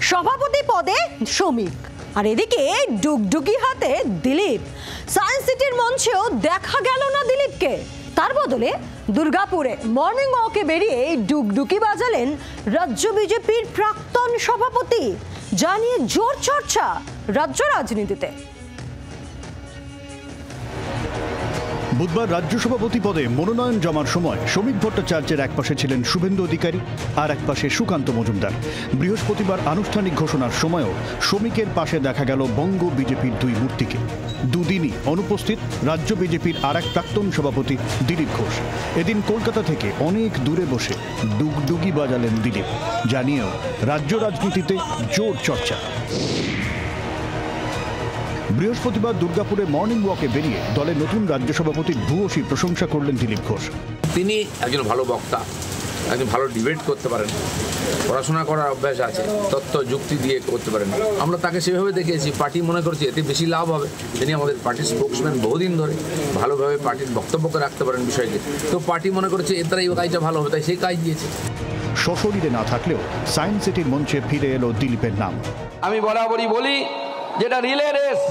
সভাপতি পদে শ্রমিক, আর এদিকে ডুগডুগি হাতে দিলীপ। সায়েন্স সিটির মঞ্চেও দেখা গেল না দিলীপকে। তার বদলে দুর্গাপুরে মর্নিং ওয়াকে বেরিয়ে ডুগডুগি বাজালেন রাজ্য বিজেপির প্রাক্তন সভাপতি। জানিয়ে জোর চর্চা রাজ্য রাজনীতিতে। বুধবার রাজ্য সভাপতি পদে মনোনয়ন জমার সময় শ্রমিক ভট্টাচার্যের একপাশে ছিলেন শুভেন্দু অধিকারী, আর একপাশে সুকান্ত মজুমদার। বৃহস্পতিবার আনুষ্ঠানিক ঘোষণার সময়ও শ্রমিকের পাশে দেখা গেল বঙ্গ বিজেপির দুই মূর্তিকে। দুদিনই অনুপস্থিত রাজ্য বিজেপির আর এক প্রাক্তন সভাপতি দিলীপ ঘোষ। এদিন কলকাতা থেকে অনেক দূরে বসে ডুগডুগি বাজালেন দিলীপ। জানিয়েও রাজ্য রাজনীতিতে জোর চর্চা। বৃহস্পতিবার দুর্গাপুরে মর্নিং ওয়াকে বেরিয়ে দলের নতুন রাজ্য সভাপতির ভূয়সী প্রশংসা করলেন দিলীপ ঘোষ। তিনি একজন ভালো বক্তা, একজন ভালো ডিবেট করতে পারেন, পড়াশোনা করার অভ্যাস আছে, তথ্য যুক্তি দিয়ে করতে পারেন। আমরা তাকে সেভাবে দেখেছি। পার্টি মনে করছে এতে বেশি লাভ হবে। তিনি আমাদের পার্টির স্পোক্সম্যান বহুদিন ধরে, ভালোভাবে পার্টির বক্তব্যকে রাখতে পারেন বিষয়কে। তো পার্টি মনে করছে এর দ্বারা এই কাজটা ভালো হবে, তাই সেই কাজ দিয়েছে। সশরীরে না থাকলেও সায়েন্স সিটির মঞ্চে ফিরে এলো দিলীপের নাম। আমি বরাবরই বলি, যেটা রিলে রেস,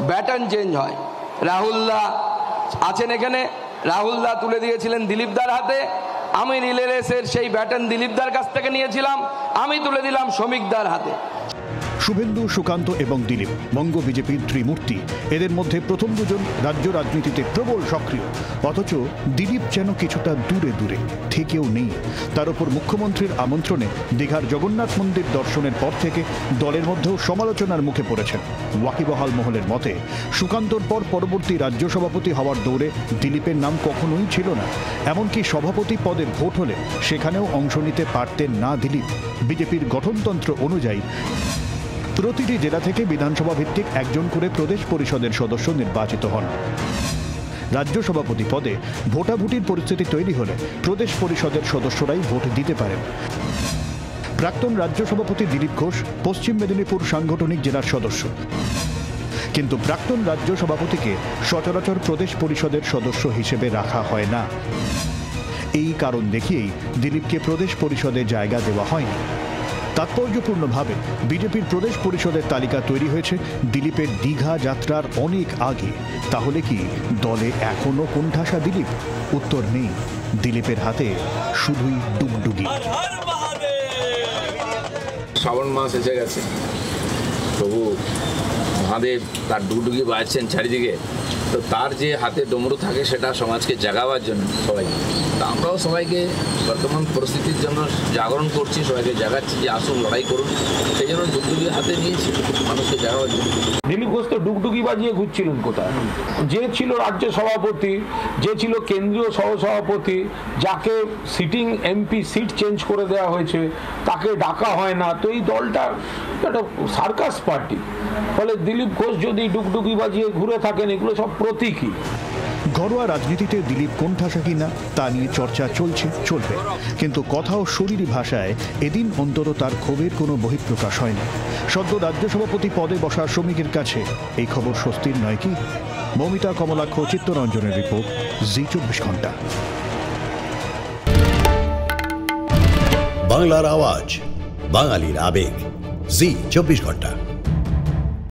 ব্যাটন চেঞ্জ হয়। রাহুলদা আছেন এখানে, রাহুলদা তুলে দিয়েছিলেন দিলীপদার হাতে। আমি রিলে রেসের সেই ব্যাটন দিলীপদার কাছ থেকে নিয়েছিলাম, আমি তুলে দিলাম শ্রমিকদার হাতে। শুভেন্দু, সুকান্ত এবং দিলীপ বঙ্গ বিজেপির ত্রিমূর্তি। এদের মধ্যে প্রথম দুজন রাজ্য রাজনীতিতে প্রবল সক্রিয়, অথচ দিলীপ যেন কিছুটা দূরে দূরে থেকেও নেই। তার উপর মুখ্যমন্ত্রীর আমন্ত্রণে দীঘার জগন্নাথ মন্দির দর্শনের পর থেকে দলের মধ্যেও সমালোচনার মুখে পড়েছেন। ওয়াকিবহাল মহলের মতে সুকান্তর পর পরবর্তী রাজ্য সভাপতি হওয়ার দৌড়ে দিলীপের নাম কখনোই ছিল না। এমনকি সভাপতি পদের ভোট হলে সেখানেও অংশ নিতে পারতেন না দিলীপ। বিজেপির গঠনতন্ত্র অনুযায়ী প্রতিটি জেলা থেকে বিধানসভা ভিত্তিক একজন করে প্রদেশ পরিষদের সদস্য নির্বাচিত হন। রাজ্য সভাপতি পদে ভোটাভুটির পরিস্থিতি তৈরি হলে প্রদেশ পরিষদের সদস্যরাই ভোট দিতে পারেন। প্রাক্তন রাজ্য সভাপতি দিলীপ ঘোষ পশ্চিম মেদিনীপুর সাংগঠনিক জেলার সদস্য, কিন্তু প্রাক্তন রাজ্য সভাপতিকে সচরাচর প্রদেশ পরিষদের সদস্য হিসেবে রাখা হয় না। এই কারণ দেখিয়েই দিলীপকে প্রদেশ পরিষদে জায়গা দেওয়া হয়নি। তাৎপর্যপূর্ণভাবে বিজেপির প্রদেশ পরিষদের তালিকা তৈরি হয়েছে দিলীপের দীঘা যাত্রার অনেক আগে। তাহলে কি দলে এখনো কোণঠাসা দিলীপ? উত্তর নেই। দিলীপের হাতে শুধুই ডুগডুগি। শ্রাবণ মাস এসে গেছে, প্রভু মহাদেব তার ডুগডুগি বাজছেন চারিদিকে। তো তার যে হাতে ডমরু থাকে সেটা সমাজকে জাগাবার জন্য সবাই, তা আমরাও সবাইকে বর্তমান পরিস্থিতির জন্য জাগরণ করছি, সবাইকে জাগাচ্ছি যে আসুন লড়াই করুন। সেই জন্য ডুগডুগি হাতে নিয়েছি মানুষকে জাগাবার জন্য। দিলীপ ঘোষ তো ডুগডুগি বাজিয়ে ঘুরছিলেন কোথায়? যে ছিল রাজ্য সভাপতি, যে ছিল কেন্দ্রীয় সহসভাপতি, যাকে সিটিং এমপি সিট চেঞ্জ করে দেওয়া হয়েছে, তাকে ডাকা হয় না। তো এই দলটা একটা সার্কাস পার্টি। ফলে দিলীপ ঘোষ যদি ডুগডুগি বাজিয়ে ঘুরে থাকেন, এগুলো সব প্রতীকী। ঘরোয়া রাজনীতিতে দিলীপ কোণঠাসা কিনা তা নিয়ে চর্চা চলবে, কিন্তু কথা ও শরীরী ভাষায় এদিন অন্তত তার ক্ষোভের কোনো বহিঃপ্রকাশ হয়নি। সদ্য রাজ্য সভাপতি পদে বসা শ্রমিকের কাছে এই খবর স্বস্তির নয় কি? মমিতা, কমলাক্ষ, চিত্তরঞ্জনের রিপোর্ট, জি24 ঘন্টা। বাংলার আওয়াজ, বাঙালির আবেগ, জি24 ঘন্টা।